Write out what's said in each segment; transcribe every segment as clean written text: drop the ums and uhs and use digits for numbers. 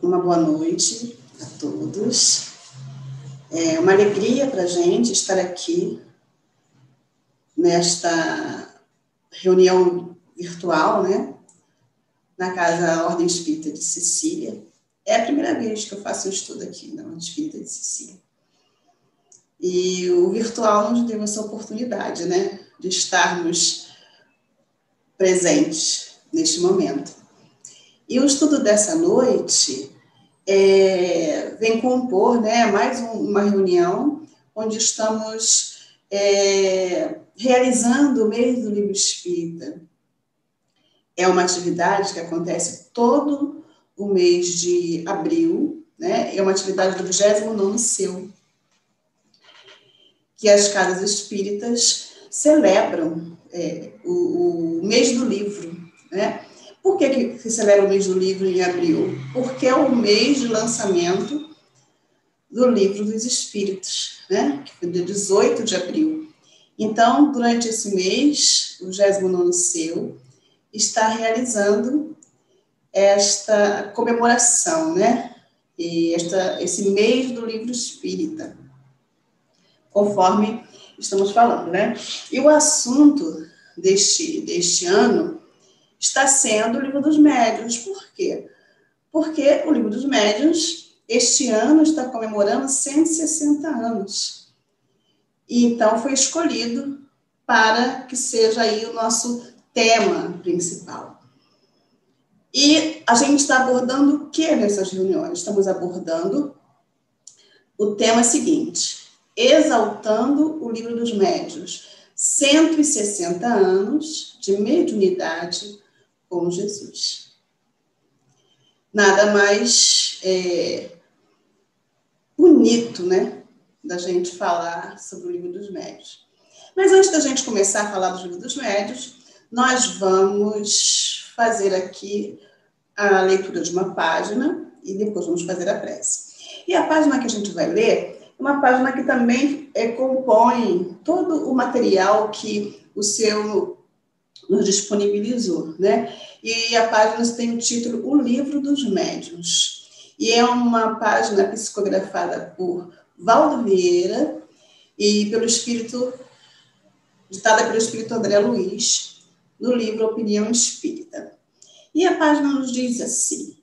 uma boa noite a todos. É uma alegria para a gente estar aqui nesta reunião virtual, né, na Casa Ordem Espírita de Sicília. É a primeira vez que eu faço um estudo aqui na Ordem Espírita de Sicília. E o virtual nos deu essa oportunidade, né, de estarmos presentes neste momento. E o estudo dessa noite vem compor, né, mais uma reunião onde estamos realizando o mês do livro espírita. É uma atividade que acontece todo o mês de abril, né, é uma atividade do 29º SEU, que as casas espíritas celebram o mês do livro, né? Por que se celebra o mês do livro em abril? Porque é o mês de lançamento do Livro dos Espíritos, né? Que foi dia 18 de abril. Então, durante esse mês, o 29º SEU está realizando esta comemoração, né? E esse mês do livro espírita, conforme estamos falando, né? E o assunto deste ano está sendo o Livro dos Médiuns. Por quê? Porque o Livro dos Médiuns, este ano, está comemorando 160 anos. E então foi escolhido para que seja aí o nosso tema principal. E a gente está abordando o que nessas reuniões? Estamos abordando o tema seguinte: exaltando o Livro dos Médiuns, 160 anos de mediunidade com Jesus. Nada mais bonito, né, da gente falar sobre o Livro dos Médiuns. Mas antes da gente começar a falar do Livro dos Médiuns, nós vamos fazer aqui a leitura de uma página e depois vamos fazer a prece. E a página que a gente vai ler é uma página que também compõe todo o material que o SEU nos disponibilizou, né? E a página tem o título O Livro dos Médiuns. E é uma página psicografada por Valdo Vieira e ditada pelo espírito André Luiz, no livro Opinião Espírita. E a página nos diz assim: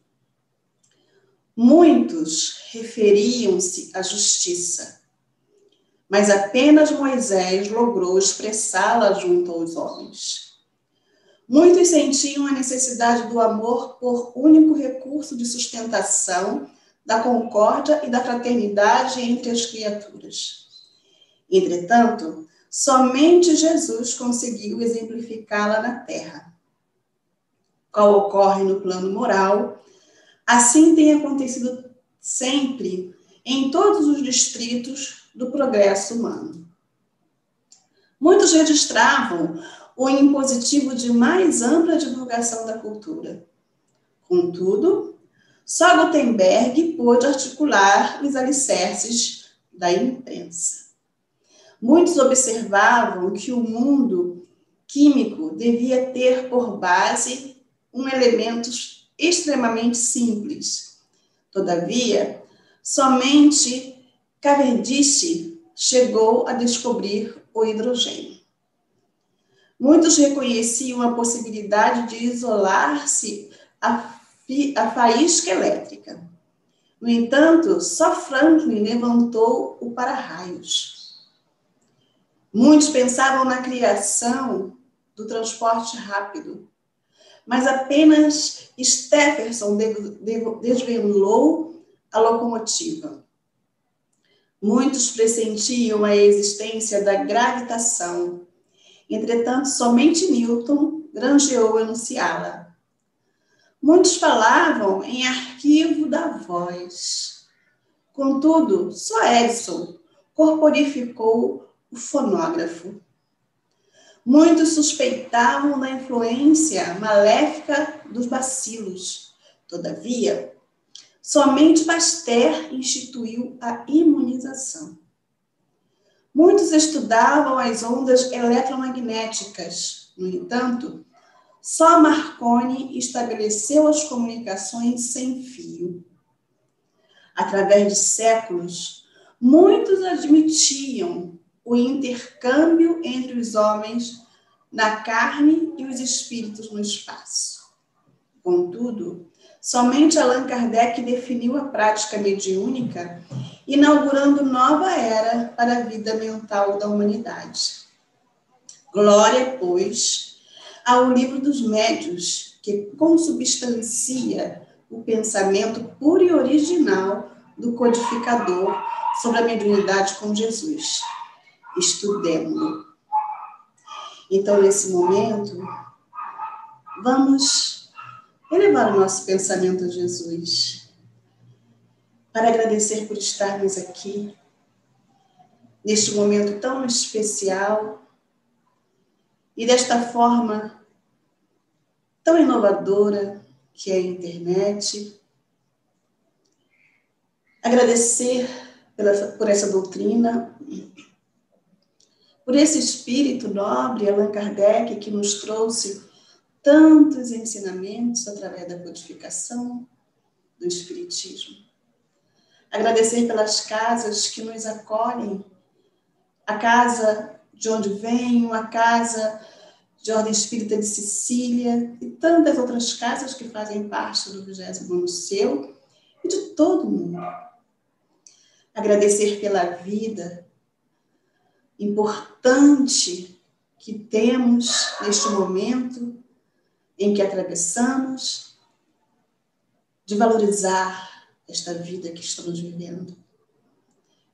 muitos referiam-se à justiça, mas apenas Moisés logrou expressá-la junto aos homens. Muitos sentiam a necessidade do amor por único recurso de sustentação da concórdia e da fraternidade entre as criaturas. Entretanto, somente Jesus conseguiu exemplificá-la na Terra. Qual ocorre no plano moral, assim tem acontecido sempre em todos os distritos do progresso humano. Muitos registravam o impositivo de mais ampla divulgação da cultura. Contudo, só Gutenberg pôde articular os alicerces da imprensa. Muitos observavam que o mundo químico devia ter por base um elemento extremamente simples. Todavia, somente Cavendish chegou a descobrir o hidrogênio. Muitos reconheciam a possibilidade de isolar-se a faísca elétrica. No entanto, só Franklin levantou o para-raios. Muitos pensavam na criação do transporte rápido, mas apenas Stephenson desvendou a locomotiva. Muitos pressentiam a existência da gravitação. Entretanto, somente Newton granjeou enunciá-la. Muitos falavam em arquivo da voz. Contudo, só Edison corporificou o fonógrafo. Muitos suspeitavam da influência maléfica dos bacilos. Todavia, somente Pasteur instituiu a imunização. Muitos estudavam as ondas eletromagnéticas. No entanto, só Marconi estabeleceu as comunicações sem fio. Através de séculos, muitos admitiam o intercâmbio entre os homens na carne e os espíritos no espaço. Contudo, somente Allan Kardec definiu a prática mediúnica, inaugurando nova era para a vida mental da humanidade. Glória, pois, ao livro dos médiuns, que consubstancia o pensamento puro e original do codificador sobre a mediunidade com Jesus. Estudemo-lo. Então, nesse momento, vamos elevar o nosso pensamento a Jesus, para agradecer por estarmos aqui, neste momento tão especial, e desta forma tão inovadora que é a internet. Agradecer por essa doutrina, por esse espírito nobre, Allan Kardec, que nos trouxe tantos ensinamentos através da codificação do Espiritismo. Agradecer pelas casas que nos acolhem, a casa de onde venho, a casa de Ordem Espírita de Sicília e tantas outras casas que fazem parte do 29º Seu e de todo mundo. Agradecer pela vida importante que temos neste momento em que atravessamos, de valorizar esta vida que estamos vivendo.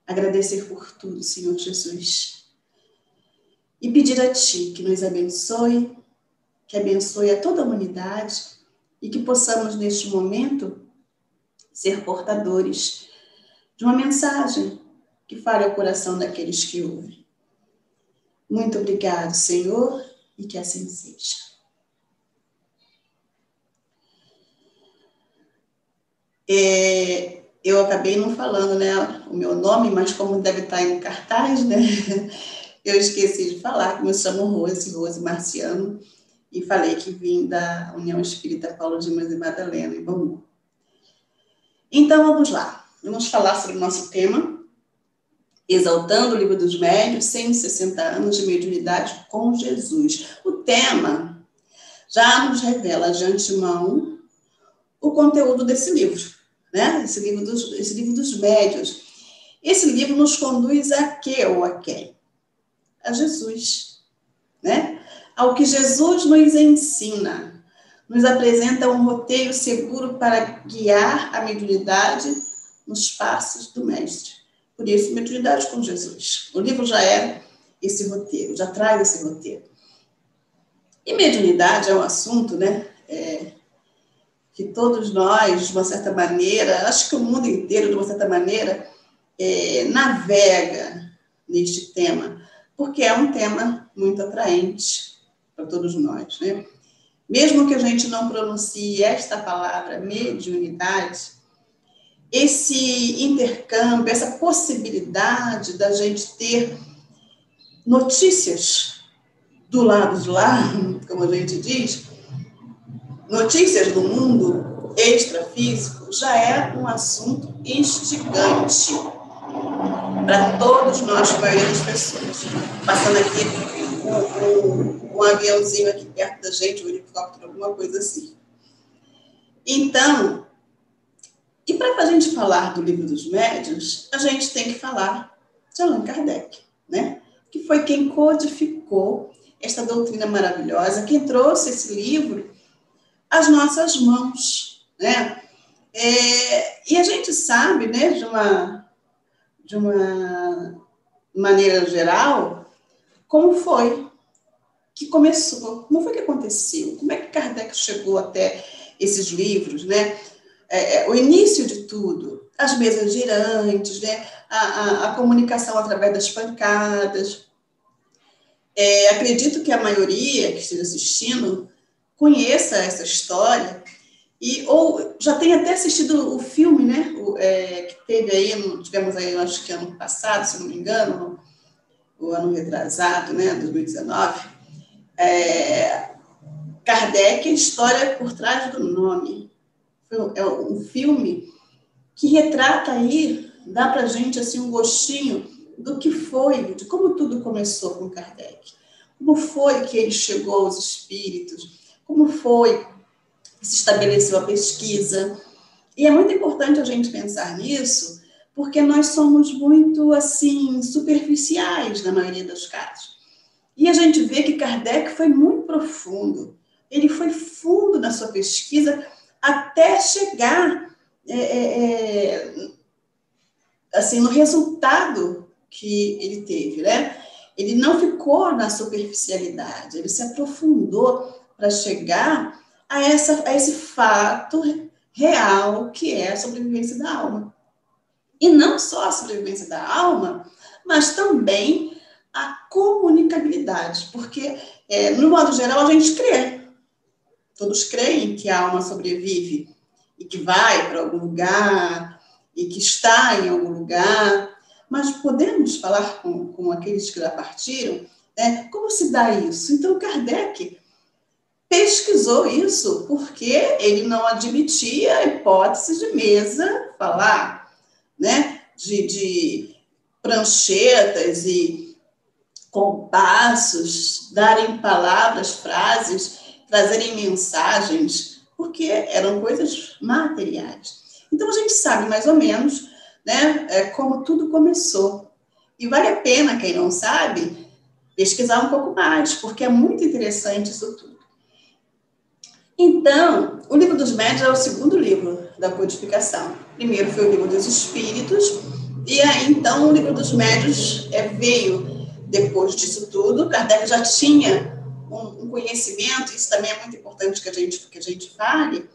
Agradecer por tudo, Senhor Jesus. E pedir a Ti que nos abençoe, que abençoe a toda a humanidade e que possamos, neste momento, ser portadores de uma mensagem que fale ao coração daqueles que ouvem. Muito obrigado, Senhor, e que assim seja. Eu acabei não falando, né, o meu nome, mas como deve estar em cartaz, né, eu esqueci de falar que me chamo Rose Marciano, e falei que vim da União Espírita Paulo Dimas e Madalena, em Bangu. Então, vamos lá. Vamos falar sobre o nosso tema, Exaltando o Livro dos Médiuns, 160 anos de mediunidade com Jesus. O tema já nos revela de antemão o conteúdo desse livro, né? Esse livro dos médiuns. Esse livro nos conduz a quê ou a quem? A Jesus, né? Ao que Jesus nos ensina, nos apresenta um roteiro seguro para guiar a mediunidade nos passos do Mestre. Por isso, mediunidade com Jesus. O livro já é esse roteiro, já traz esse roteiro. E mediunidade é um assunto, né? Que todos nós, de uma certa maneira, acho que o mundo inteiro, de uma certa maneira, navega neste tema, porque é um tema muito atraente para todos nós, né? Mesmo que a gente não pronuncie esta palavra, mediunidade, esse intercâmbio, essa possibilidade da gente ter notícias do lado de lá, como a gente diz, notícias do mundo extrafísico, já é um assunto instigante para todos nós, para a maioria das pessoas. Passando aqui um aviãozinho aqui perto da gente, um helicóptero, alguma coisa assim. Então, e para a gente falar do Livro dos Médiuns, a gente tem que falar de Allan Kardec, né? Que foi quem codificou esta doutrina maravilhosa, quem trouxe esse livro às nossas mãos, né? E a gente sabe, né, de uma maneira geral, como foi que começou, como foi que aconteceu, como é que Kardec chegou até esses livros, né? O início de tudo, as mesas girantes, né? A comunicação através das pancadas. Acredito que a maioria que esteja assistindo conheça essa história ou já tenha até assistido o filme, né? Que teve aí, tivemos aí, acho que ano passado, se não me engano, o ano retrasado, né? 2019. Kardec, a história por trás do nome. É um filme que retrata aí, dá para a gente assim, um gostinho do que foi, de como tudo começou com Kardec. Como foi que ele chegou aos espíritos, como foi que se estabeleceu a pesquisa. E é muito importante a gente pensar nisso, porque nós somos muito, assim, superficiais na maioria dos casos. E a gente vê que Kardec foi muito profundo. Ele foi fundo na sua pesquisa até chegar assim, no resultado que ele teve, né? Ele não ficou na superficialidade, ele se aprofundou para chegar a esse fato real que é a sobrevivência da alma. E não só a sobrevivência da alma, mas também a comunicabilidade, porque, no modo geral, a gente crê. Todos creem que a alma sobrevive e que vai para algum lugar e que está em algum lugar, mas podemos falar com aqueles que já partiram, né? Como se dá isso? Então, Kardec pesquisou isso porque ele não admitia a hipótese de mesa falar, né? De pranchetas e compassos, darem palavras, frases, trazerem mensagens, porque eram coisas materiais. Então, a gente sabe mais ou menos, né, como tudo começou. E vale a pena, quem não sabe, pesquisar um pouco mais, porque é muito interessante isso tudo. Então, o Livro dos Médiuns é o segundo livro da codificação. Primeiro foi o Livro dos Espíritos, e aí, então, o Livro dos Médiuns veio depois disso tudo. Kardec já tinha um conhecimento, isso também é muito importante que a gente fale.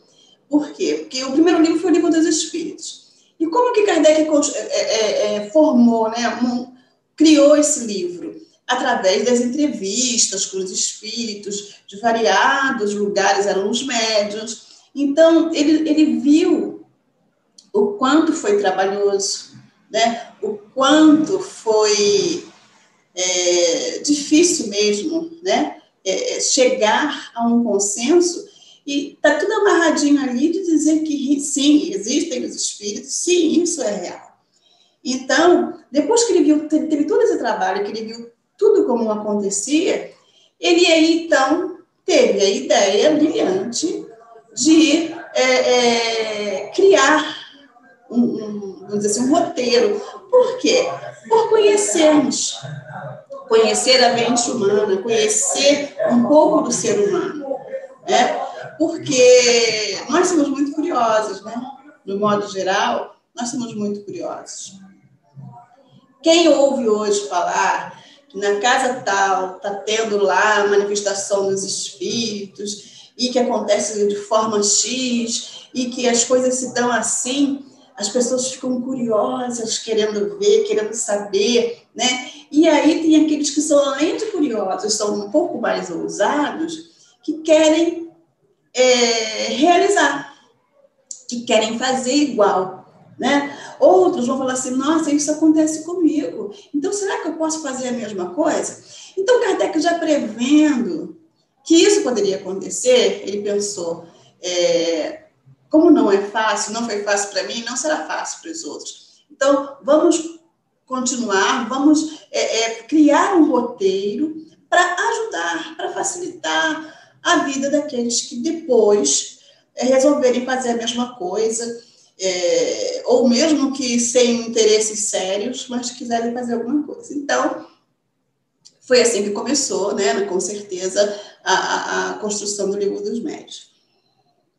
Por quê? Porque o primeiro livro foi o Livro dos Espíritos. E como que Kardec formou, né, criou esse livro? Através das entrevistas com os espíritos, de variados lugares, eram os médiuns. Então, ele viu o quanto foi trabalhoso, né? O quanto foi difícil mesmo, né? Chegar a um consenso, e está tudo amarradinho ali de dizer que sim, existem os espíritos, sim, isso é real. Então, depois que ele viu, teve todo esse trabalho, que ele viu tudo como acontecia, ele aí, então, teve a ideia brilhante de criar vamos dizer assim, um roteiro. Por quê? Por conhecer a mente humana, conhecer um pouco do ser humano, né? Porque nós somos muito curiosos, né? No modo geral, nós somos muito curiosos. Quem ouve hoje falar que na casa tal está tendo lá a manifestação dos espíritos e que acontece de forma X e que as coisas se dão assim, as pessoas ficam curiosas, querendo ver, querendo saber, né? E aí tem aqueles que são, além de curiosos, são um pouco mais ousados, que querem realizar, que querem fazer igual, né? Outros vão falar assim, nossa, isso acontece comigo, então será que eu posso fazer a mesma coisa? Então, Kardec, já prevendo que isso poderia acontecer, ele pensou, como não é fácil, não foi fácil para mim, não será fácil para os outros. Então, vamos continuar, vamos criar um roteiro para ajudar, para facilitar a vida daqueles que depois resolverem fazer a mesma coisa, ou mesmo que sem interesses sérios, mas quiserem fazer alguma coisa. Então, foi assim que começou, né, com certeza, a construção do Livro dos Médiuns.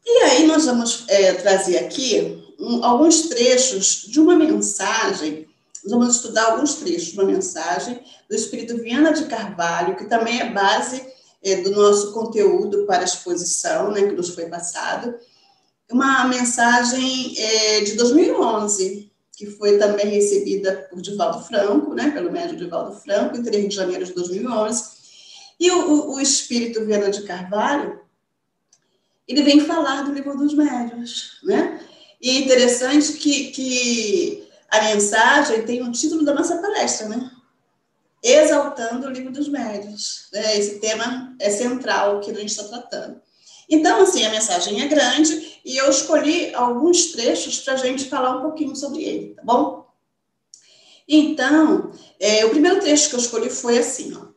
E aí nós vamos trazer aqui alguns trechos de uma mensagem, nós vamos estudar alguns trechos de uma mensagem do Espírito Viana de Carvalho, que também é base do nosso conteúdo para a exposição, né, que nos foi passado. Uma mensagem de 2011, que foi também recebida por Divaldo Franco, né, pelo médium Divaldo Franco, em 3 de janeiro de 2011. E o Espírito Viana de Carvalho, ele vem falar do Livro dos Médiuns, né? E é interessante que a mensagem tem o título da nossa palestra, né? Exaltando o Livro dos Médiuns. Esse tema é central que a gente está tratando. Então, assim, a mensagem é grande e eu escolhi alguns trechos para a gente falar um pouquinho sobre ele, tá bom? Então, o primeiro trecho que eu escolhi foi assim, ó.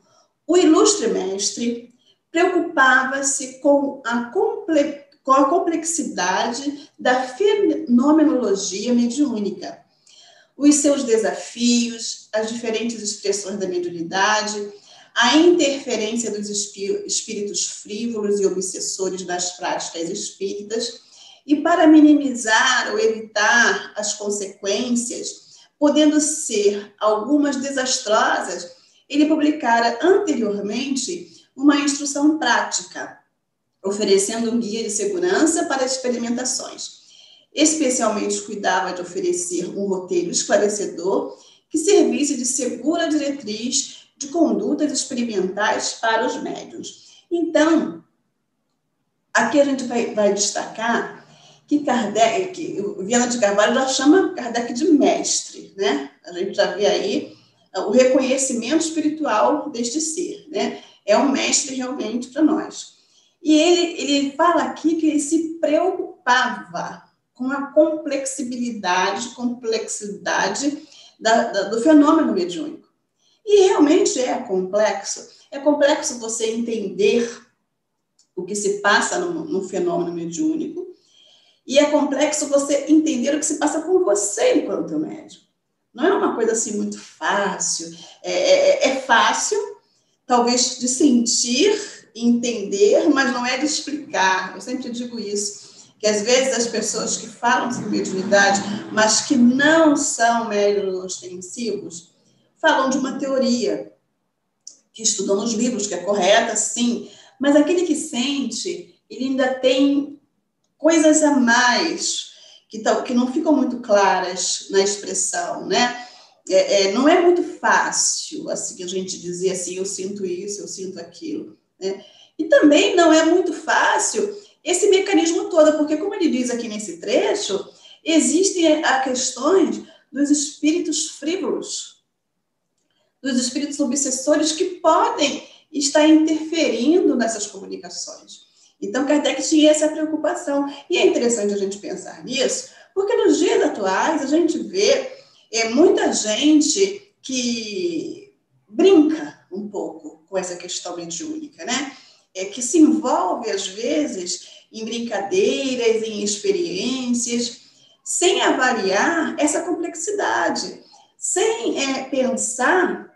O ilustre mestre preocupava-se com a complexidade da fenomenologia mediúnica, os seus desafios, as diferentes expressões da mediunidade, a interferência dos espíritos frívolos e obsessores das práticas espíritas, e para minimizar ou evitar as consequências, podendo ser algumas desastrosas, ele publicara anteriormente uma instrução prática, oferecendo um guia de segurança para experimentações. Especialmente cuidava de oferecer um roteiro esclarecedor que servisse de segura diretriz de condutas experimentais para os médiuns. Então, aqui a gente vai destacar que Kardec, o Viana de Carvalho já chama Kardec de mestre, né? A gente já vê aí o reconhecimento espiritual deste ser, né? É um mestre realmente para nós. E ele fala aqui que ele se preocupava com a complexidade do fenômeno mediúnico. E realmente é complexo. É complexo você entender o que se passa no fenômeno mediúnico, e é complexo você entender o que se passa com você enquanto médium. Não é uma coisa assim muito fácil. É fácil, talvez, de sentir, entender, mas não é de explicar. Eu sempre digo isso, que às vezes as pessoas que falam sobre mediunidade, mas que não são médiuns ostensivos, falam de uma teoria, que estudam nos livros, que é correta, sim, mas aquele que sente, ele ainda tem coisas a mais que não ficam muito claras na expressão, né? Não é muito fácil assim a gente dizer assim, eu sinto isso, eu sinto aquilo, né? E também não é muito fácil esse mecanismo todo, porque como ele diz aqui nesse trecho, existem as questões dos espíritos frívolos, dos espíritos obsessores que podem estar interferindo nessas comunicações. Então, Kardec tinha essa preocupação. E é interessante a gente pensar nisso, porque nos dias atuais a gente vê muita gente que brinca um pouco com essa questão mediúnica, né? Que se envolve, às vezes, em brincadeiras, em experiências, sem avaliar essa complexidade, sem pensar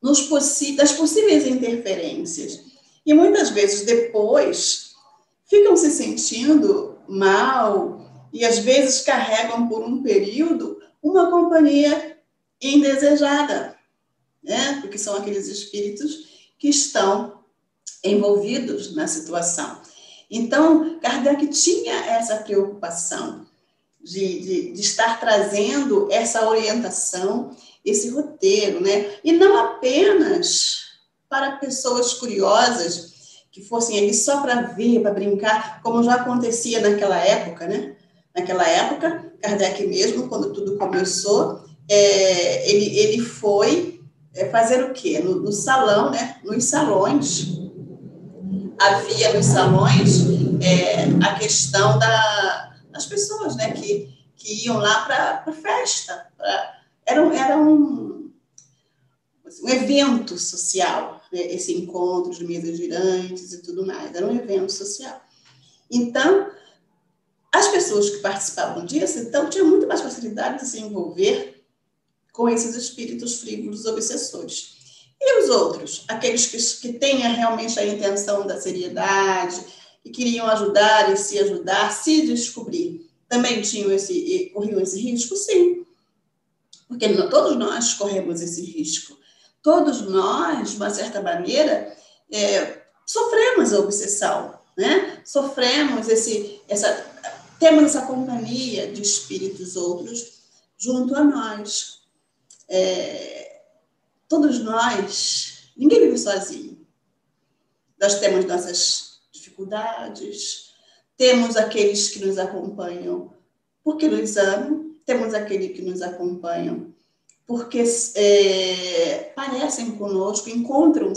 das possíveis interferências. E muitas vezes depois ficam se sentindo mal e às vezes carregam por um período uma companhia indesejada, né? Porque são aqueles espíritos que estão envolvidos na situação. Então, Kardec tinha essa preocupação de estar trazendo essa orientação, esse roteiro, né? E não apenas para pessoas curiosas que fossem ali só para ver, para brincar, como já acontecia naquela época, né? Naquela época, Kardec mesmo, quando tudo começou, ele foi fazer o quê? No salão, né? Nos salões, havia nos salões a questão das pessoas, né? Que iam lá para festa, era um evento social, né? Esse encontro de mesas girantes e tudo mais, era um evento social. Então, as pessoas que participavam disso, então, tinham muito mais facilidade de se envolver com esses espíritos frívolos obsessores. E os outros, aqueles que têm realmente a intenção da seriedade, que queriam ajudar e se ajudar, se descobrir, também corriam esse risco? Sim, porque todos nós corremos esse risco. Todos nós, de uma certa maneira, sofremos a obsessão, né? Sofremos temos essa companhia de espíritos outros junto a nós. Todos nós, ninguém vive sozinho. Nós temos nossas dificuldades, temos aqueles que nos acompanham porque nos amam, temos aqueles que nos acompanham porque parecem conosco, encontram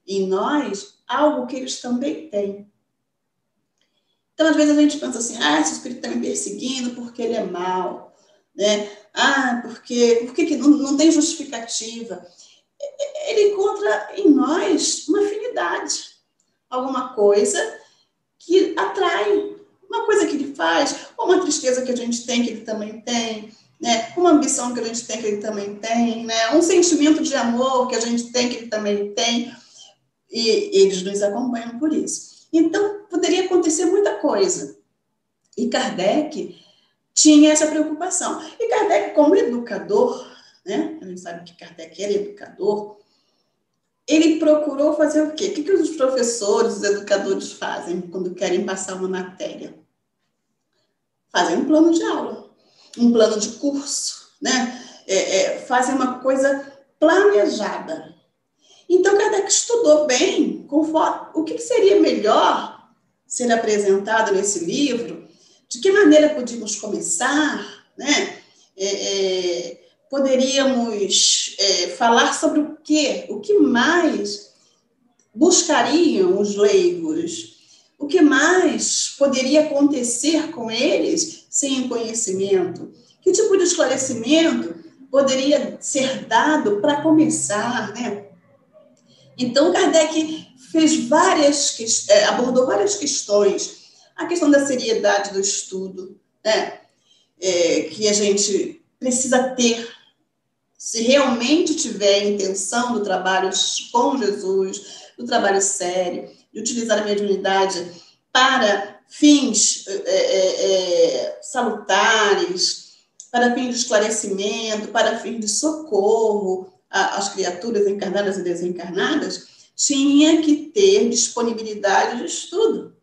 em nós algo que eles também têm. Então, às vezes, a gente pensa assim, esse espírito está me perseguindo porque ele é mau, né? Por que não tem justificativa? Ele encontra em nós uma afinidade, alguma coisa que atrai, uma coisa que ele faz, ou uma tristeza que a gente tem, que ele também tem, né? Uma ambição que a gente tem, que ele também tem, né? Um sentimento de amor que a gente tem, que ele também tem, e eles nos acompanham por isso. Então, poderia acontecer muita coisa. E Kardec tinha essa preocupação. E Kardec, como educador, né? A gente sabe que Kardec era educador, ele procurou fazer o quê? O que os professores, os educadores fazem quando querem passar uma matéria? Fazem um plano de aula, um plano de curso, né? Fazem uma coisa planejada. Então, Kardec estudou bem o que seria melhor ser apresentado nesse livro, de que maneira podíamos começar, né? Poderíamos falar sobre o quê? O que mais buscariam os leigos? O que mais poderia acontecer com eles sem conhecimento? Que tipo de esclarecimento poderia ser dado para começar, né? Então, Kardec abordou várias questões. A questão da seriedade do estudo, né? Que a gente precisa ter, se realmente tiver a intenção do trabalho com Jesus, do trabalho sério, de utilizar a mediunidade para fins salutares, para fins de esclarecimento, para fins de socorro às criaturas encarnadas e desencarnadas, tinha que ter disponibilidade de estudo.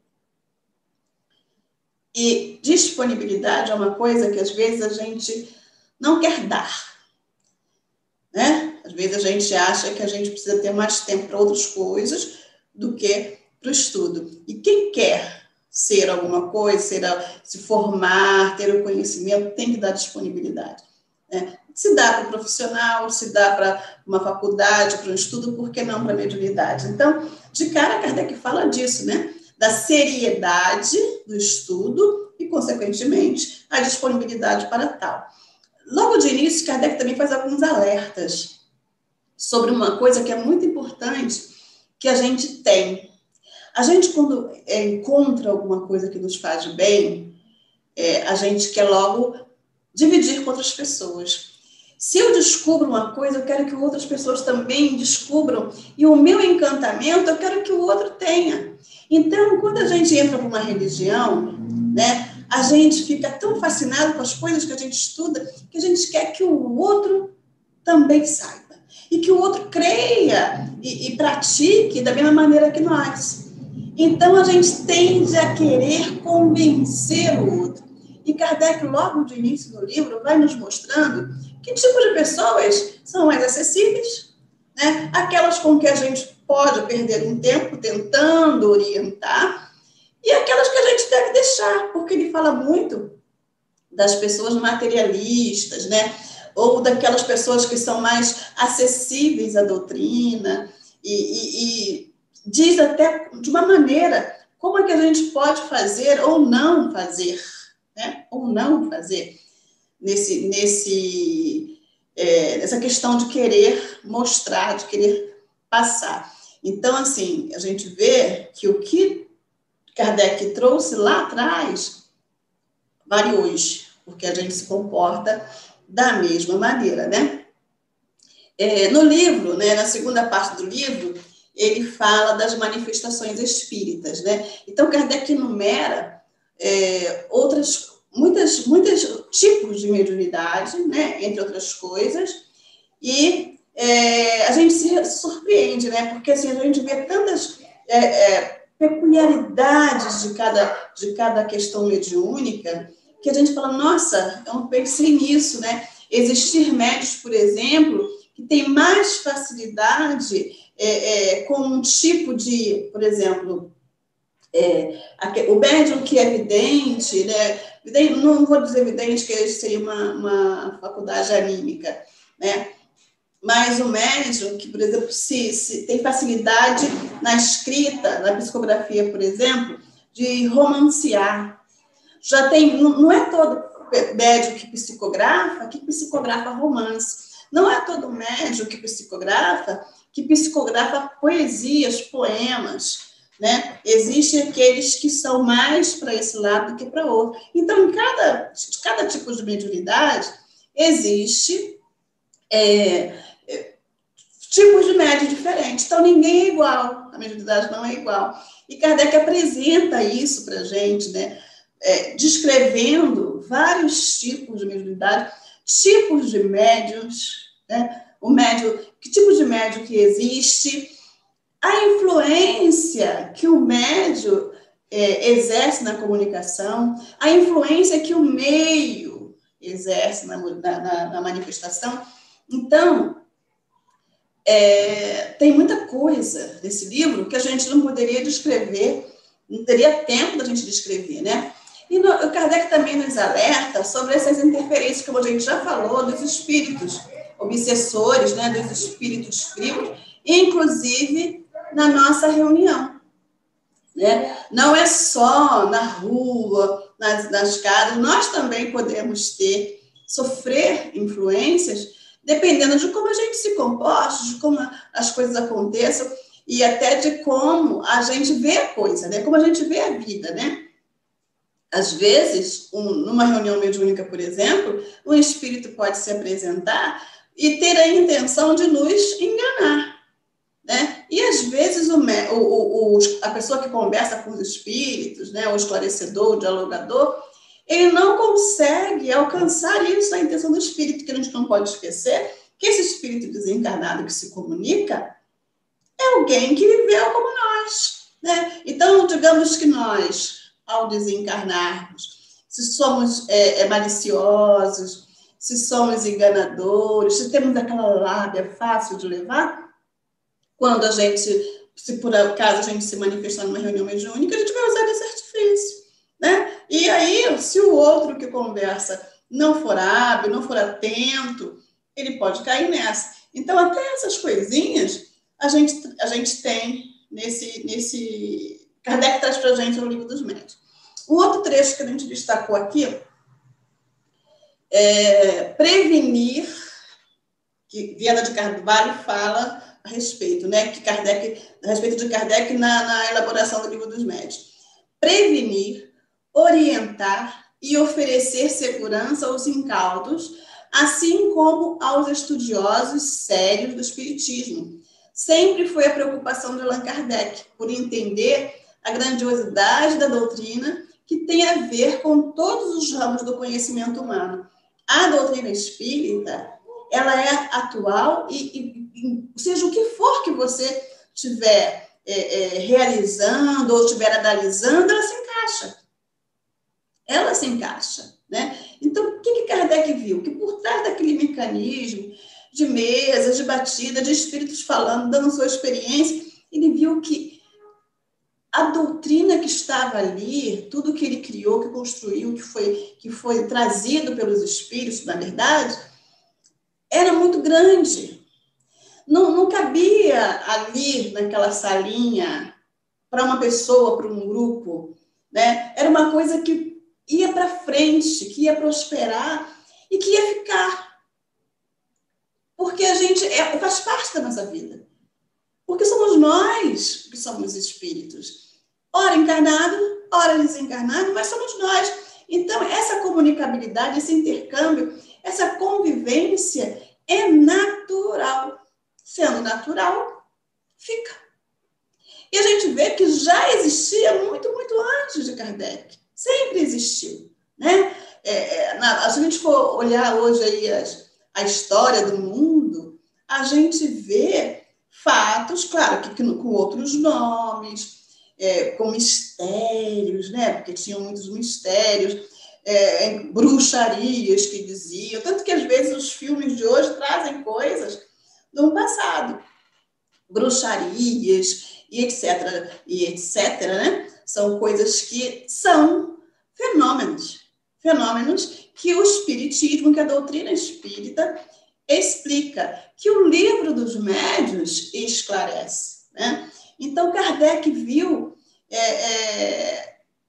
E disponibilidade é uma coisa que às vezes a gente não quer dar, né? Às vezes a gente acha que a gente precisa ter mais tempo para outras coisas do que para o estudo. E quem quer ser alguma coisa, se formar, ter o conhecimento, tem que dar disponibilidade, né? Se dá para o profissional, se dá para uma faculdade, para um estudo, por que não para a mediunidade? Então, de cara, Kardec fala disso, né? Da seriedade do estudo e, consequentemente, a disponibilidade para tal. Logo de início, Kardec também faz alguns alertas sobre uma coisa que é muito importante que a gente tem. A gente, quando encontra alguma coisa que nos faz bem, a gente quer logo dividir com outras pessoas. Se eu descubro uma coisa, eu quero que outras pessoas também descubram. E o meu encantamento, eu quero que o outro tenha. Então, quando a gente entra para uma religião, né, a gente fica tão fascinado com as coisas que a gente estuda, que a gente quer que o outro também saiba. E que o outro creia e pratique da mesma maneira que nós. Então, a gente tende a querer convencer o outro. E Kardec, logo de início do livro, vai nos mostrando que tipo de pessoas são mais acessíveis, né? Aquelas com que a gente pode perder um tempo tentando orientar, e aquelas que a gente deve deixar, porque ele fala muito das pessoas materialistas, né? Ou daquelas pessoas que são mais acessíveis à doutrina, e diz até de uma maneira como é que a gente pode fazer ou não fazer, né? Ou não fazer nessa questão de querer mostrar, de querer passar. Então, assim, a gente vê que o que Kardec trouxe lá atrás vale hoje, porque a gente se comporta da mesma maneira, né? No livro, né, na segunda parte do livro, ele fala das manifestações espíritas, né? Então, Kardec enumera muitos tipos de mediunidade, né, entre outras coisas, e a gente se surpreende, né, porque assim, a gente vê tantas peculiaridades de cada questão mediúnica, que a gente fala, nossa, eu não pensei nisso, né? Existir médios, por exemplo, que tem mais facilidade com um tipo de, por exemplo, o médium que é vidente, né? Não vou dizer vidente, que seria uma faculdade anímica, né? Mas o médium que, por exemplo, se tem facilidade na escrita, na psicografia, por exemplo, de romancear. Já tem, não é todo médium que psicografa romance. Não é todo médium que psicografa poesias, poemas, né? Existem aqueles que são mais para esse lado do que para outro. Então, em cada tipo de mediunidade, existe tipos de médium diferentes. Então, ninguém é igual, a mediunidade não é igual. E Kardec apresenta isso para a gente, né? Descrevendo vários tipos de mediunidade, tipos de médiums, né? Que tipo de médium que existe, a influência que o médium exerce na comunicação, a influência que o meio exerce na manifestação. Então, tem muita coisa nesse livro que a gente não poderia descrever, não teria tempo da gente descrever, né? E o Kardec também nos alerta sobre essas interferências, como a gente já falou, dos espíritos obsessores, né, dos espíritos frios, inclusive na nossa reunião, né? Não é só na rua, nas casas, nós também podemos sofrer influências, dependendo de como a gente se comporte, de como as coisas aconteçam, e até de como a gente vê a coisa, né? Como a gente vê a vida, né? Às vezes, numa reunião mediúnica, por exemplo, um espírito pode se apresentar e ter a intenção de nos enganar, né? E às vezes a pessoa que conversa com os espíritos, né, o esclarecedor, o dialogador, ele não consegue alcançar isso, a intenção do espírito, que a gente não pode esquecer que esse espírito desencarnado que se comunica é alguém que viveu como nós, né? Então, digamos que nós, ao desencarnarmos, se somos maliciosos, se somos enganadores, se temos aquela lábia fácil de levar, quando se por acaso a gente se manifestar numa reunião mediúnica, a gente vai usar esse artifício, né? E aí, se o outro que conversa não for hábil, não for atento, ele pode cair nessa. Então, até essas coisinhas a gente tem nesse... Kardec traz para a gente no Livro dos Médiuns. Um outro trecho que a gente destacou aqui é prevenir, que Viana de Carvalho fala a respeito, né? A respeito de Kardec na elaboração do Livro dos Médiuns. Prevenir, orientar e oferecer segurança aos incautos, assim como aos estudiosos sérios do espiritismo. Sempre foi a preocupação de Allan Kardec por entender a grandiosidade da doutrina que tem a ver com todos os ramos do conhecimento humano. A doutrina espírita, ela é atual e seja o que for que você estiver realizando ou estiver analisando, ela se encaixa. Ela se encaixa, né? Então, o que Kardec viu? Que por trás daquele mecanismo de mesas, de batida, de espíritos falando, dando sua experiência, ele viu que a doutrina que estava ali, tudo que ele criou, que construiu, que foi trazido pelos espíritos, na verdade, era muito grande. Não cabia ali, naquela salinha, para uma pessoa, para um grupo, né? Era uma coisa que ia para frente, que ia prosperar e que ia ficar. Porque a gente faz parte da nossa vida. Porque somos nós que somos espíritos. Ora encarnado, ora desencarnado, mas somos nós. Então, essa comunicabilidade, esse intercâmbio, essa convivência é natural. Sendo natural, fica. E a gente vê que já existia muito, muito antes de Kardec. Sempre existiu, né? Se a gente for olhar hoje aí a história do mundo, a gente vê fatos, claro, que com outros nomes, com mistérios, né? Porque tinham muitos mistérios, bruxarias que diziam, tanto que às vezes os filmes de hoje trazem coisas do passado, bruxarias e etc, né? São coisas que são fenômenos que o espiritismo, que a doutrina espírita explica, que o Livro dos Médiuns esclarece, né? Então, Kardec viu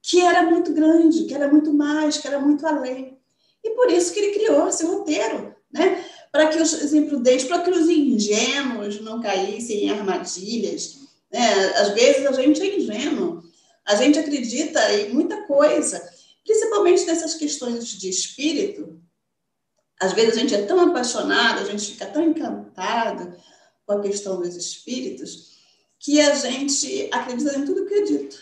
que era muito grande, que era muito mais, que era muito além. E por isso que ele criou esse roteiro, né? Para que os imprudentes, para que os ingênuos não caíssem em armadilhas, né? Às vezes a gente é ingênuo, a gente acredita em muita coisa, principalmente nessas questões de espírito. Às vezes a gente é tão apaixonado, a gente fica tão encantado com a questão dos espíritos, que a gente acredita em tudo que é dito,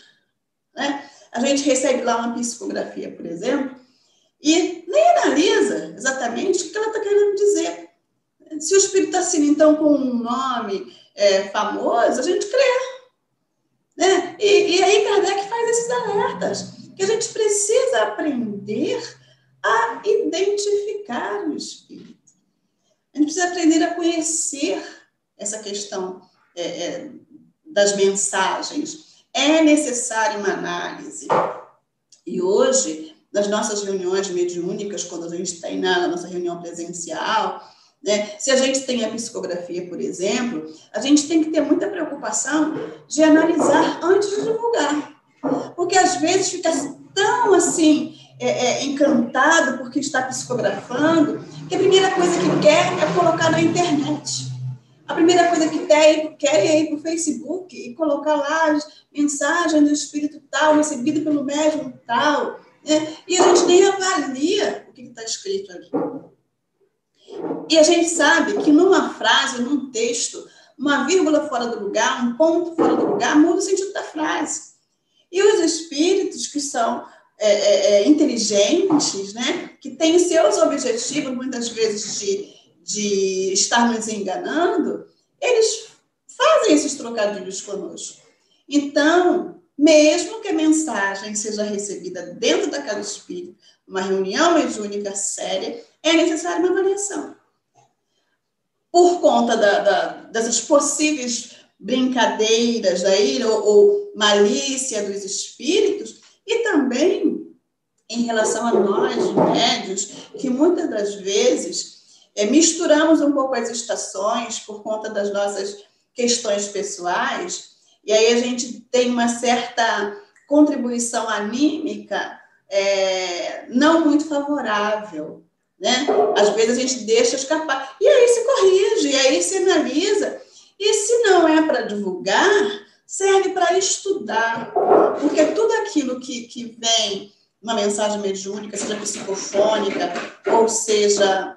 né? A gente recebe lá uma psicografia, por exemplo, e nem analisa exatamente o que ela está querendo dizer. Se o espírito assina, então, com um nome famoso, a gente crê, né? E aí Kardec faz esses alertas, que a gente precisa aprender a identificar o espírito. A gente precisa aprender a conhecer essa questão das mensagens. É necessário uma análise. E hoje, nas nossas reuniões mediúnicas, quando a gente tem na nossa reunião presencial, né, se a gente tem a psicografia, por exemplo, a gente tem que ter muita preocupação de analisar antes de divulgar. Porque às vezes fica tão assim, encantado porque está psicografando, que a primeira coisa que quer é colocar na internet. A primeira coisa que quer é ir para o Facebook e colocar lá as mensagens do espírito tal, recebido pelo médium tal, né? E a gente nem avalia o que está escrito ali. E a gente sabe que numa frase, num texto, uma vírgula fora do lugar, um ponto fora do lugar, muda o sentido da frase. E os espíritos que são inteligentes, né, que têm seus objetivos, muitas vezes, de estar nos enganando, eles fazem esses trocadilhos conosco. Então, mesmo que a mensagem seja recebida dentro da casa espírita, uma reunião mediúnica séria, é necessária uma avaliação. Por conta dessas possíveis brincadeiras aí, ou malícia dos espíritos, e também em relação a nós, médios, que muitas das vezes misturamos um pouco as estações por conta das nossas questões pessoais, e aí a gente tem uma certa contribuição anímica não muito favorável, né? Às vezes a gente deixa escapar, e aí se corrige, e aí se analisa, e se não é para divulgar, serve para estudar, porque tudo aquilo que vem uma mensagem mediúnica, seja psicofônica, ou seja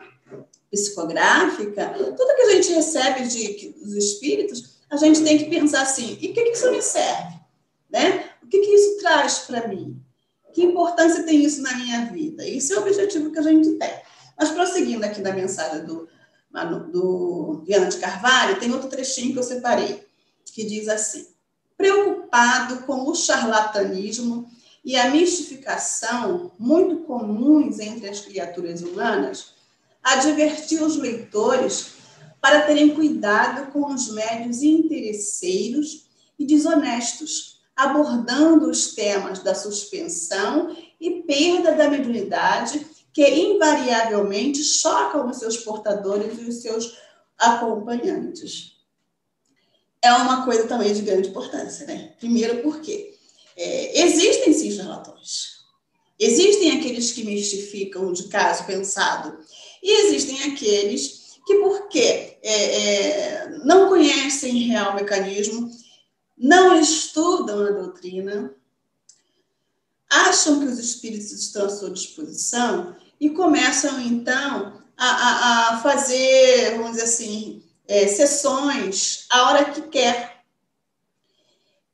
psicográfica, tudo que a gente recebe dos espíritos, a gente tem que pensar assim, e o que isso me serve? Né? O que isso traz para mim? Que importância tem isso na minha vida? Isso é o objetivo que a gente tem. Mas prosseguindo aqui na mensagem do Viana de Carvalho, tem outro trechinho que eu separei, que diz assim: preocupado com o charlatanismo e a mistificação muito comuns entre as criaturas humanas, advertiu os leitores para terem cuidado com os médiuns interesseiros e desonestos, abordando os temas da suspensão e perda da mediunidade que invariavelmente chocam os seus portadores e os seus acompanhantes. É uma coisa também de grande importância, né? Primeiro porque existem sim charlatões. Existem aqueles que mistificam de caso pensado. E existem aqueles que, porque não conhecem real mecanismo, não estudam a doutrina, acham que os espíritos estão à sua disposição e começam, então, a fazer, vamos dizer assim, sessões a hora que quer.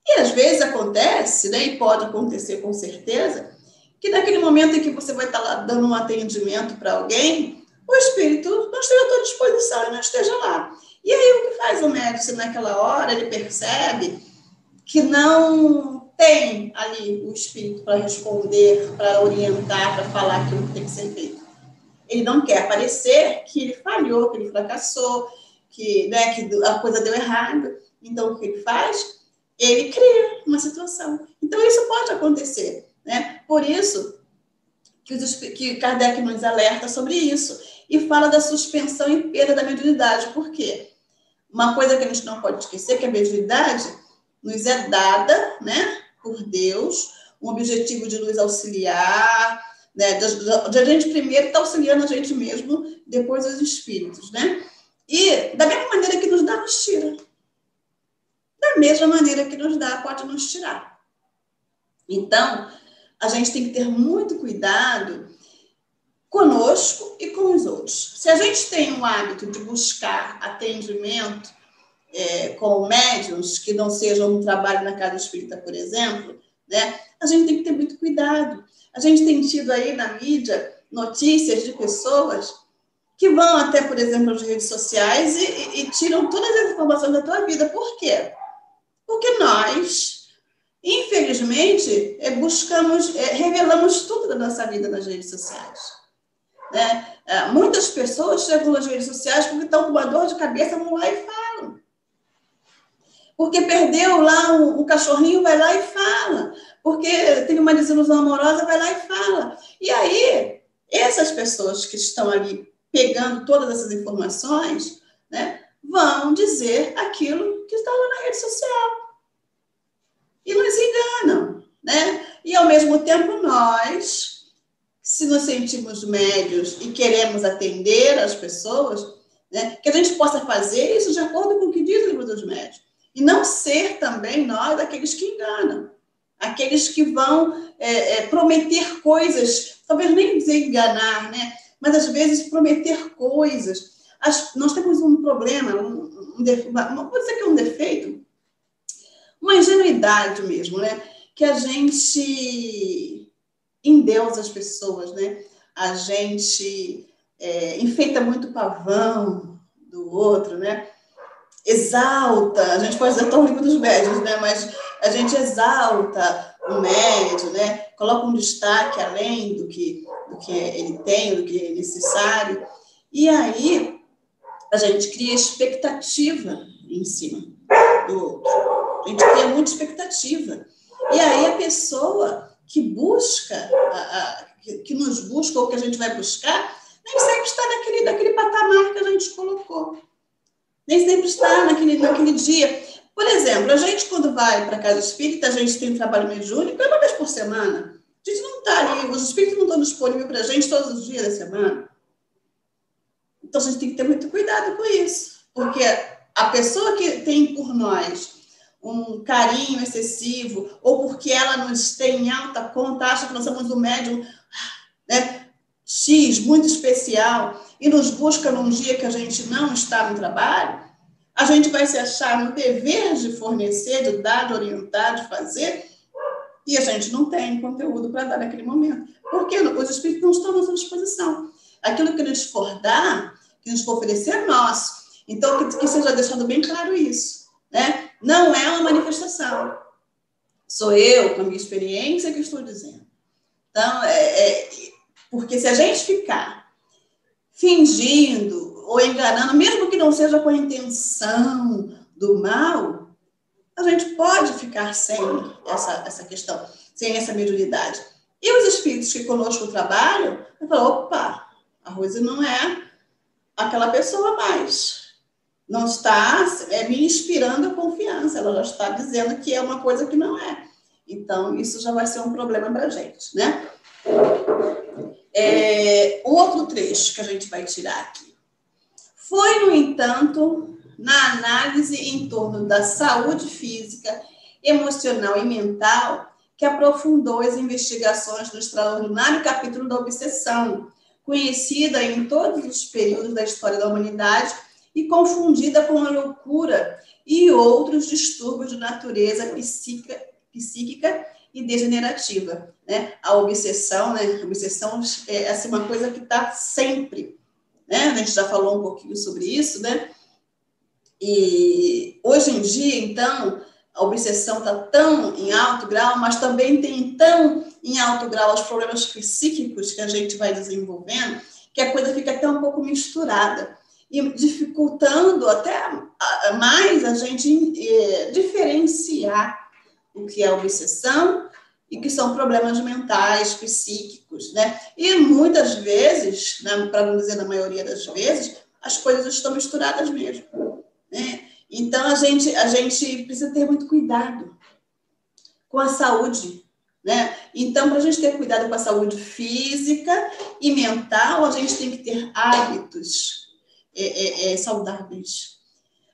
E às vezes acontece, né, e pode acontecer com certeza, que naquele momento em que você vai estar lá dando um atendimento para alguém, o espírito não esteja à sua disposição e não esteja lá. E aí o que faz o médium, se naquela hora ele percebe que não tem ali o espírito para responder, para orientar, para falar aquilo que tem que ser feito? Ele não quer parecer que ele falhou, que ele fracassou, que a coisa deu errado. Então, o que ele faz? Ele cria uma situação. Então, isso pode acontecer, né? Por isso que Kardec nos alerta sobre isso e fala da suspensão e perda da mediunidade. Por quê? Uma coisa que a gente não pode esquecer é que a mediunidade nos é dada, né, por Deus, um objetivo de nos auxiliar, né? De a gente primeiro está auxiliando a gente mesmo, depois os espíritos, né? E da mesma maneira que nos dá, nos tira. Da mesma maneira que nos dá, pode nos tirar. Então, a gente tem que ter muito cuidado conosco e com os outros. Se a gente tem o hábito de buscar atendimento com médiuns, que não sejam um trabalho na casa espírita, por exemplo, né, a gente tem que ter muito cuidado. A gente tem tido aí na mídia notícias de pessoas que vão até, por exemplo, as redes sociais e tiram todas as informações da tua vida. Por quê? Porque nós, infelizmente, revelamos tudo da nossa vida nas redes sociais. Né? Muitas pessoas chegam nas redes sociais porque estão com uma dor de cabeça, vão lá e falam. Porque perdeu lá um cachorrinho, vai lá e fala. Porque teve uma desilusão amorosa, vai lá e fala. E aí, essas pessoas que estão ali pegando todas essas informações, né, vão dizer aquilo que está lá na rede social. E nos enganam, né? E, ao mesmo tempo, nós, se nos sentimos médios e queremos atender as pessoas, né, que a gente possa fazer isso de acordo com o que diz o livro dos médios. E não ser também nós aqueles que enganam. Aqueles que vão prometer coisas, talvez nem dizer enganar, né? Mas, às vezes, prometer coisas. Nós temos um problema, não vou dizer que é um defeito, uma ingenuidade mesmo, né? Que a gente endeusa as pessoas, né? A gente enfeita muito o pavão do outro, né? Exalta, a gente pode dizer tão livro dos médios, né? Mas a gente exalta o médio, né? Coloca um destaque além do que ele tem, do que é necessário. E aí a gente cria expectativa em cima do outro. A gente cria muita expectativa. E aí a pessoa que busca, que nos busca ou que a gente vai buscar, nem sempre está naquele patamar que a gente colocou. Nem sempre está naquele dia. Por exemplo, a gente, quando vai para a casa espírita, a gente tem um trabalho mediúnico, uma vez por semana. A gente não está ali, os espíritos não estão disponíveis para a gente todos os dias da semana. Então, a gente tem que ter muito cuidado com isso. Porque a pessoa que tem por nós um carinho excessivo, ou porque ela nos tem em alta conta, acha que nós somos um médium, né, X, muito especial, e nos busca num dia que a gente não está no trabalho, a gente vai se achar no dever de fornecer, de dar, de orientar, de fazer, e a gente não tem conteúdo para dar naquele momento. Porque os espíritos não estão à nossa disposição. Aquilo que nos for dar, que nos for oferecer, é nosso. Então, que seja deixado bem claro isso, né? Não é uma manifestação. Sou eu, com a minha experiência, que estou dizendo. Então, porque se a gente ficar fingindo ou enganando, mesmo que não seja com a intenção do mal, a gente pode ficar sem essa questão, sem essa mediunidade. E os espíritos que conosco trabalham, eu falo, opa, a Rose não é aquela pessoa mais. Não está me inspirando a confiança, ela já está dizendo que é uma coisa que não é. Então, isso já vai ser um problema para a gente, né? O outro trecho que a gente vai tirar aqui. Foi, no entanto, na análise em torno da saúde física, emocional e mental que aprofundou as investigações no extraordinário capítulo da obsessão, conhecida em todos os períodos da história da humanidade e confundida com a loucura e outros distúrbios de natureza psíquica e degenerativa, né? A obsessão, né? A obsessão é assim, uma coisa que está sempre, né? A gente já falou um pouquinho sobre isso, né? E hoje em dia, então, a obsessão está tão em alto grau, mas também tem tão em alto grau os problemas psíquicos que a gente vai desenvolvendo, que a coisa fica até um pouco misturada e dificultando até mais a gente diferenciar o que é obsessão e que são problemas mentais, psíquicos, né? E muitas vezes, né, para não dizer na maioria das vezes, as coisas estão misturadas mesmo, né? Então, a gente precisa ter muito cuidado com a saúde né? Então, para a gente ter cuidado com a saúde física e mental, a gente tem que ter hábitos saudáveis.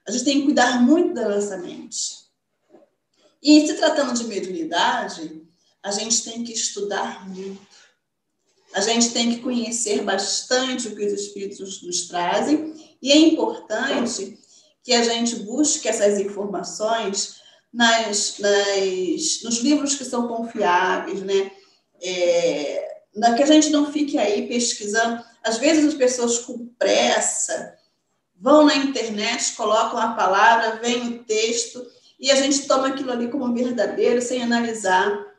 A gente tem que cuidar muito da nossa mente. E se tratando de mediunidade, a gente tem que estudar muito. A gente tem que conhecer bastante o que os espíritos nos trazem, e é importante que a gente busque essas informações nos livros que são confiáveis, né? Que a gente não fique aí pesquisando. Às vezes as pessoas com pressa vão na internet, colocam a palavra, vem o texto, e a gente toma aquilo ali como verdadeiro, sem analisar.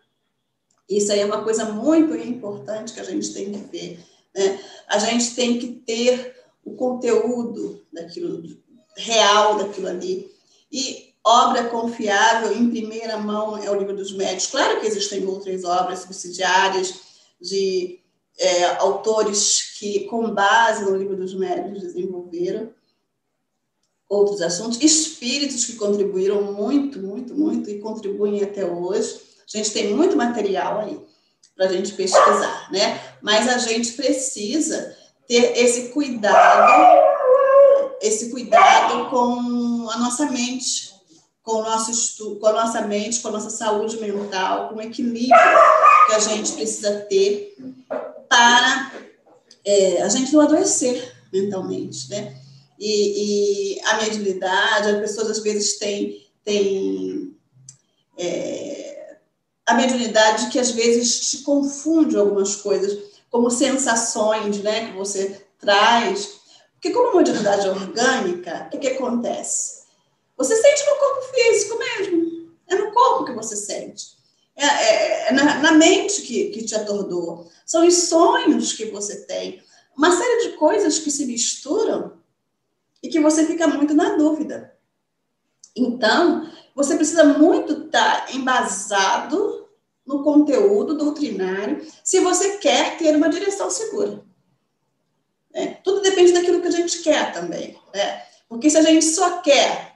Isso aí é uma coisa muito importante que a gente tem que ver, né? A gente tem que ter o conteúdo daquilo, real daquilo ali. E obra confiável, em primeira mão, é o Livro dos Médiuns. Claro que existem outras obras subsidiárias de autores que, com base no Livro dos Médiuns, desenvolveram outros assuntos, espíritos que contribuíram muito, muito, muito e contribuem até hoje. A gente tem muito material aí para a gente pesquisar, né? Mas a gente precisa ter esse cuidado com a nossa mente, com o nosso estudo, com a nossa mente, com a nossa saúde mental, com o equilíbrio que a gente precisa ter para a gente não adoecer mentalmente, né? E a mediunidade, as pessoas às vezes têm a mediunidade que às vezes te confunde algumas coisas, como sensações, né, que você traz. Porque como a mediunidade é orgânica, o que acontece? Você sente no corpo físico mesmo. É no corpo que você sente. É na mente que te atordoa. São os sonhos que você tem. Uma série de coisas que se misturam e que você fica muito na dúvida. Então, você precisa muito estar embasado no conteúdo doutrinário se você quer ter uma direção segura. Tudo depende daquilo que a gente quer também, né? Porque se a gente só quer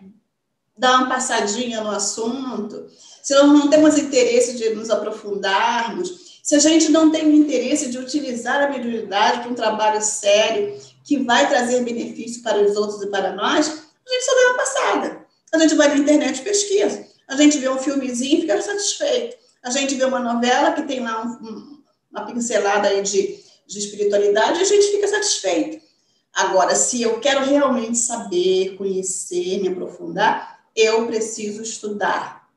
dar uma passadinha no assunto, se nós não temos interesse de nos aprofundarmos, se a gente não tem o interesse de utilizar a mediunidade para um trabalho sério que vai trazer benefício para os outros e para nós, a gente só dá uma passada. A gente vai na internet e pesquisa. A gente vê um filmezinho e fica satisfeito. A gente vê uma novela que tem lá uma pincelada aí de espiritualidade e a gente fica satisfeito. Agora, se eu quero realmente saber, conhecer, me aprofundar, eu preciso estudar.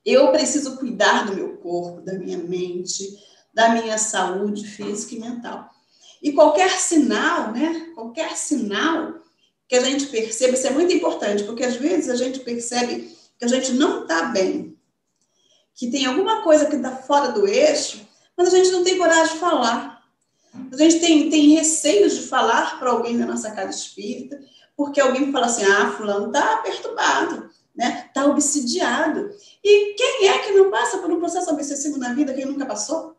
Eu preciso cuidar do meu corpo, da minha mente, da minha saúde física e mental. E qualquer sinal, né? Qualquer sinal que a gente perceba, isso é muito importante, porque às vezes a gente percebe que a gente não está bem, que tem alguma coisa que está fora do eixo, mas a gente não tem coragem de falar. A gente tem receios de falar para alguém da nossa casa espírita, porque alguém fala assim, fulano está perturbado, né? Está obsidiado. E quem é que não passa por um processo obsessivo na vida? Quem nunca passou?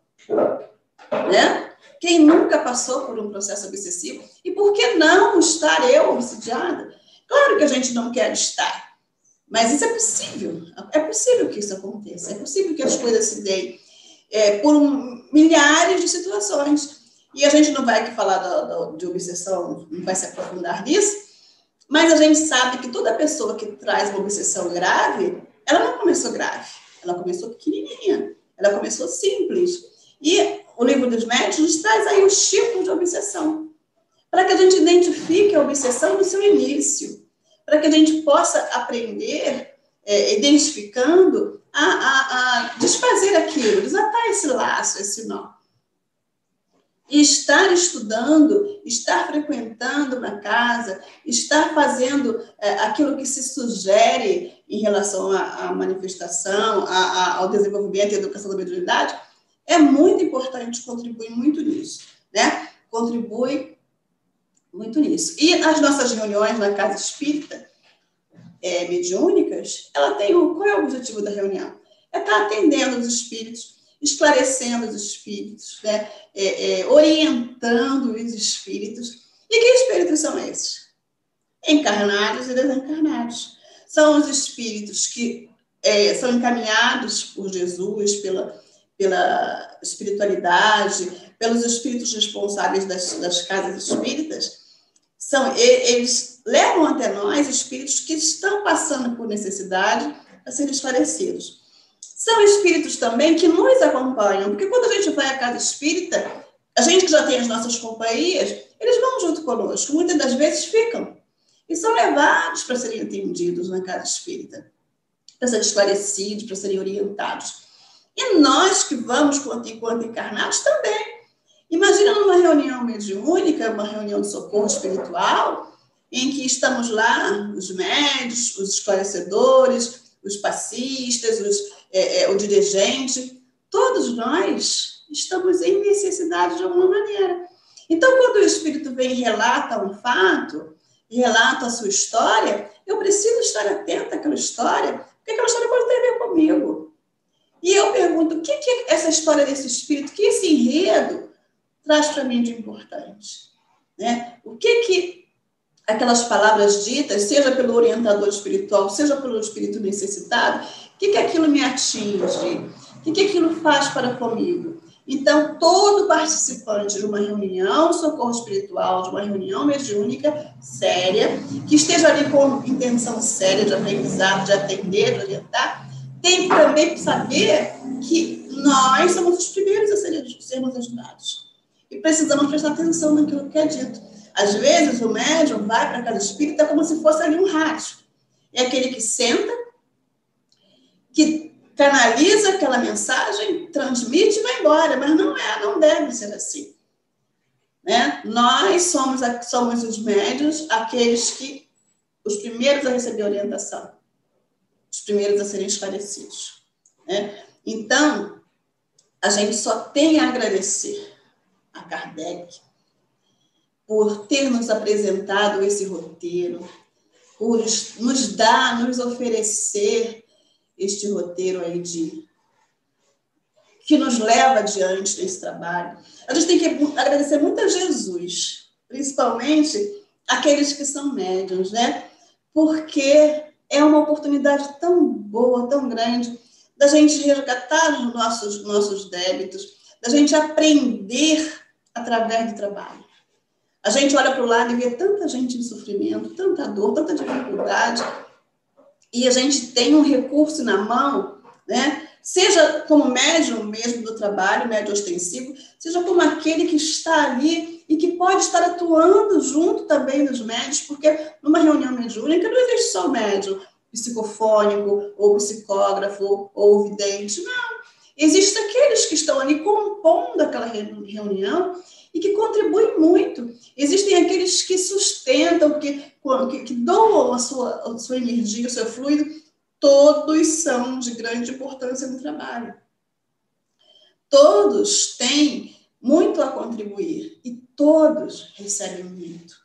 Né? Quem nunca passou por um processo obsessivo? E por que não estar eu obsidiada? Claro que a gente não quer estar, mas isso é possível. É possível que isso aconteça. É possível que as coisas se deem por milhares de situações. E a gente não vai aqui falar de obsessão, não vai se aprofundar nisso, mas a gente sabe que toda pessoa que traz uma obsessão grave, ela não começou grave, ela começou pequenininha, ela começou simples. E o Livro dos Médiuns nos traz aí os tipos de obsessão, para que a gente identifique a obsessão no seu início, para que a gente possa aprender, identificando, a desfazer aquilo, desatar esse laço, esse nó. E estar estudando, estar frequentando na casa, estar fazendo aquilo que se sugere em relação à manifestação, ao desenvolvimento e educação da mediunidade, é muito importante, contribui muito nisso, né? Contribui muito nisso. E nas nossas reuniões na casa espírita, mediúnicas, ela tem qual é o objetivo da reunião? É estar atendendo os espíritos, esclarecendo os espíritos, né? Orientando os espíritos. E que espíritos são esses? Encarnados e desencarnados. São os espíritos que são encaminhados por Jesus, pela espiritualidade, pelos espíritos responsáveis das casas espíritas, eles levam até nós espíritos que estão passando por necessidade a serem esclarecidos. São espíritos também que nos acompanham, porque quando a gente vai à casa espírita, a gente que já tem as nossas companhias, eles vão junto conosco, muitas das vezes ficam, e são levados para serem atendidos na casa espírita, para serem esclarecidos, para serem orientados. E nós que vamos, enquanto encarnados, também. Imagina numa reunião mediúnica, uma reunião de socorro espiritual, em que estamos lá, os médios, os esclarecedores, os passistas, o dirigente, todos nós estamos em necessidade de alguma maneira. Então, quando o espírito vem e relata um fato, relata a sua história, eu preciso estar atenta àquela história, porque aquela história pode ter a ver comigo. E eu pergunto, o que é essa história desse espírito, que esse enredo traz para mim de importante? Né? O que aquelas palavras ditas, seja pelo orientador espiritual, seja pelo espírito necessitado, o que aquilo me atinge? O que aquilo faz para comigo? Então, todo participante de uma reunião socorro espiritual, de uma reunião mediúnica séria, que esteja ali com intenção séria de aprendizado, de atender, de orientar, tem que também saber que nós somos os primeiros a sermos ajudados. E precisamos prestar atenção naquilo que é dito. Às vezes, o médium vai para a casa espírita como se fosse ali um rádio. É aquele que senta, que canaliza aquela mensagem, transmite e vai embora. Mas não deve ser assim. Né? Nós somos os médiuns, os primeiros a receber orientação, os primeiros a serem esclarecidos. Né? Então, a gente só tem a agradecer a Kardec por ter nos apresentado esse roteiro, por nos oferecer este roteiro aí que nos leva adiante nesse trabalho. A gente tem que agradecer muito a Jesus, principalmente aqueles que são médiuns, né? Porque é uma oportunidade tão boa, tão grande, da gente resgatar os nossos débitos, da gente aprender através do trabalho. A gente olha para o lado e vê tanta gente em sofrimento, tanta dor, tanta dificuldade, e a gente tem um recurso na mão, né? Seja como médium mesmo do trabalho, médium ostensivo, seja como aquele que está ali e que pode estar atuando junto também dos médios, porque numa reunião mediúnica não existe só o médium psicofônico, ou psicógrafo, ou vidente, não. Existem aqueles que estão ali compondo aquela reunião e que contribuem muito. Existem aqueles que sustentam, que doam a sua energia, o seu fluido. Todos são de grande importância no trabalho. Todos têm muito a contribuir e todos recebem muito.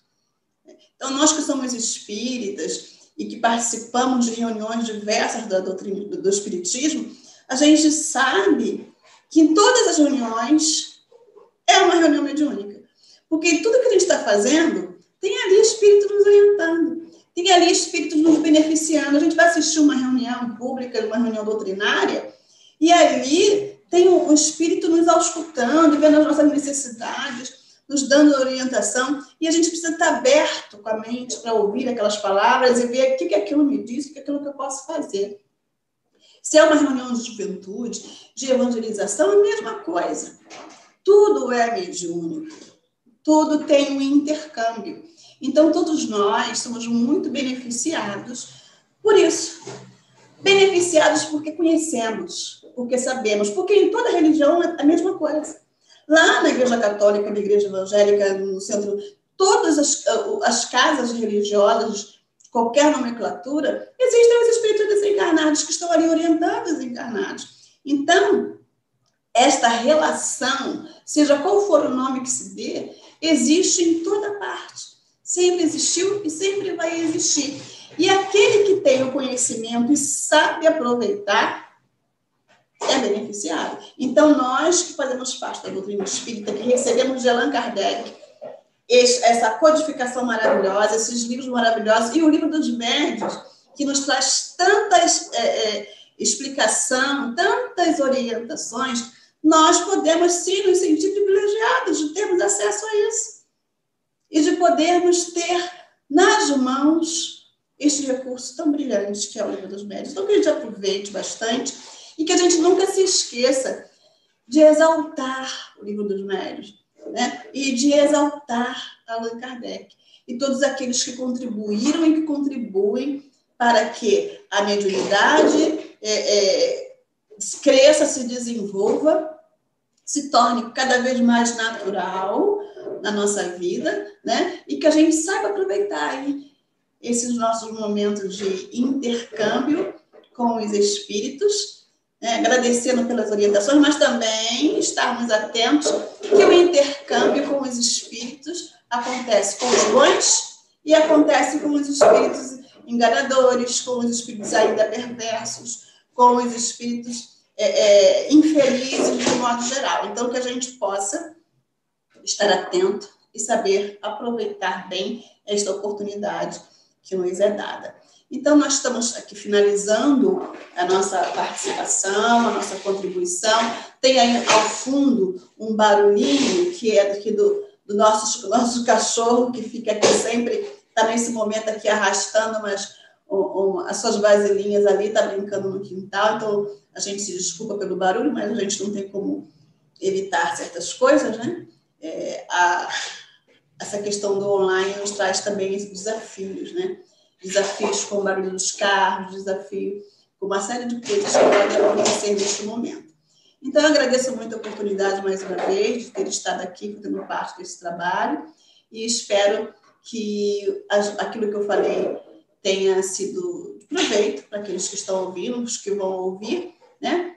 Então, nós que somos espíritas e que participamos de reuniões diversas da doutrina do espiritismo, a gente sabe que em todas as reuniões é uma reunião mediúnica. Porque tudo que a gente está fazendo, tem ali espírito nos orientando, tem ali espíritos nos beneficiando. A gente vai assistir uma reunião pública, uma reunião doutrinária, e ali tem um espírito nos auscultando, vendo as nossas necessidades, nos dando orientação, e a gente precisa estar aberto com a mente para ouvir aquelas palavras e ver o que aquilo me diz, o que aquilo que eu posso fazer. Se é uma reunião de juventude, de evangelização, é a mesma coisa. Tudo é mediúnico, tudo tem um intercâmbio. Então, todos nós somos muito beneficiados por isso. Beneficiados porque conhecemos, porque sabemos, porque em toda religião é a mesma coisa. Lá na Igreja Católica, na Igreja Evangélica, no centro, todas as casas religiosas, qualquer nomenclatura, existem os espíritos desencarnados que estão ali orientando os encarnados. Então, esta relação, seja qual for o nome que se dê, existe em toda parte. Sempre existiu e sempre vai existir. E aquele que tem o conhecimento e sabe aproveitar, é beneficiado. Então, nós que fazemos parte da doutrina espírita, que recebemos de Allan Kardec, essa codificação maravilhosa, esses livros maravilhosos, e o livro dos médiuns, que nos traz tantas explicações, tantas orientações, nós podemos sim nos sentir privilegiados de termos acesso a isso e de podermos ter nas mãos este recurso tão brilhante que é o Livro dos Médiuns. Então, que a gente aproveite bastante e que a gente nunca se esqueça de exaltar o Livro dos Médiuns, né? E de exaltar Allan Kardec e todos aqueles que contribuíram e que contribuem para que a mediunidade cresça, se desenvolva, se torne cada vez mais natural na nossa vida, né? E que a gente saiba aproveitar aí esses nossos momentos de intercâmbio com os espíritos, né? Agradecendo pelas orientações, mas também estarmos atentos que o intercâmbio com os espíritos acontece com os bons e acontece com os espíritos enganadores, com os espíritos ainda perversos, com os espíritos infelizes de modo geral. Então, que a gente possa estar atento e saber aproveitar bem esta oportunidade que nos é dada. Então, nós estamos aqui finalizando a nossa participação, a nossa contribuição. Tem aí ao fundo um barulhinho que é daqui do nosso cachorro, que fica aqui sempre, está nesse momento aqui arrastando as suas vasilhinhas ali, está brincando no quintal. Então, a gente se desculpa pelo barulho, mas a gente não tem como evitar certas coisas, né? Essa questão do online nos traz também esses desafios, né? Desafios com o barulho dos carros, desafio com uma série de coisas que podem acontecer neste momento. Então, eu agradeço muito a oportunidade, mais uma vez, de ter estado aqui, fazendo parte desse trabalho, e espero que aquilo que eu falei tenha sido de proveito para aqueles que estão ouvindo, os que vão ouvir, né?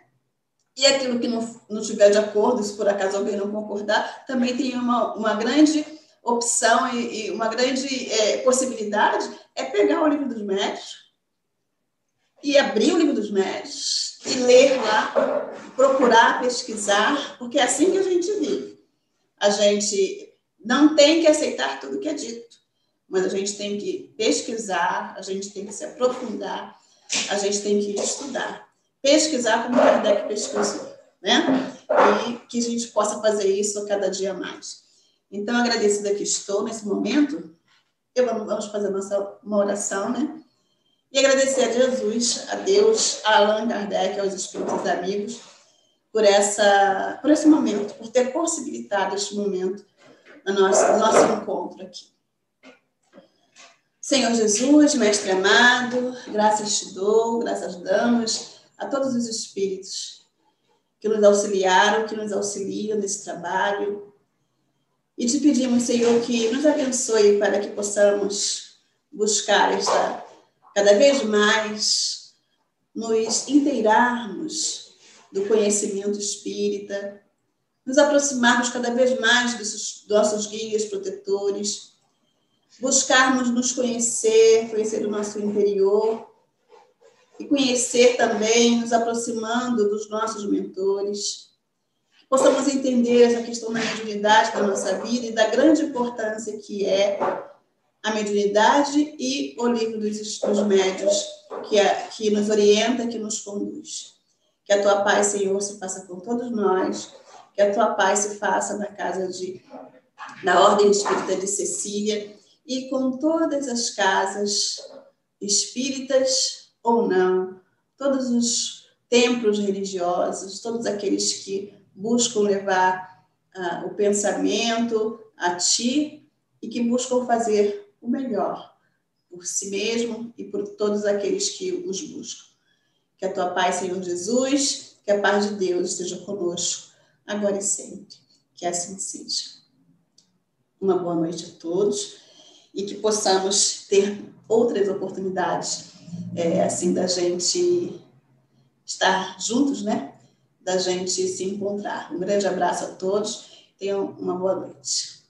E aquilo que não estiver de acordo, se por acaso alguém não concordar, também tem uma grande opção e uma grande possibilidade é pegar o Livro dos Médiuns e abrir o Livro dos Médiuns e ler lá, procurar, pesquisar, porque é assim que a gente vive. A gente não tem que aceitar tudo que é dito, mas a gente tem que pesquisar, a gente tem que se aprofundar, a gente tem que estudar. Pesquisar como Kardec pesquisou, né? E que a gente possa fazer isso cada dia mais. Então, agradecida que estou nesse momento, vamos fazer uma oração, né? E agradecer a Jesus, a Deus, a Allan Kardec, aos espíritos amigos, por esse momento, por ter possibilitado este momento do nosso encontro aqui. Senhor Jesus, Mestre amado, graças te dou, graças damos a todos os espíritos que nos auxiliaram, que nos auxiliam nesse trabalho. E te pedimos, Senhor, que nos abençoe para que possamos buscar cada vez mais nos inteirarmos do conhecimento espírita, nos aproximarmos cada vez mais dos nossos guias protetores, buscarmos nos conhecer o nosso interior e conhecer também, nos aproximando dos nossos mentores, que possamos entender essa questão da mediunidade da nossa vida e da grande importância que é a mediunidade e o livro dos médiuns, que nos orienta, que nos conduz. Que a tua paz, Senhor, se faça com todos nós, que a tua paz se faça na casa da Ordem Espírita de Cecília e com todas as casas espíritas ou não, todos os templos religiosos, todos aqueles que buscam levar o pensamento a ti e que buscam fazer o melhor por si mesmo e por todos aqueles que os buscam. Que a tua paz, Senhor Jesus, que a paz de Deus esteja conosco, agora e sempre. Que assim seja. Uma boa noite a todos e que possamos ter outras oportunidades, assim, da gente estar juntos, né? Da gente se encontrar. Um grande abraço a todos. Tenham uma boa noite.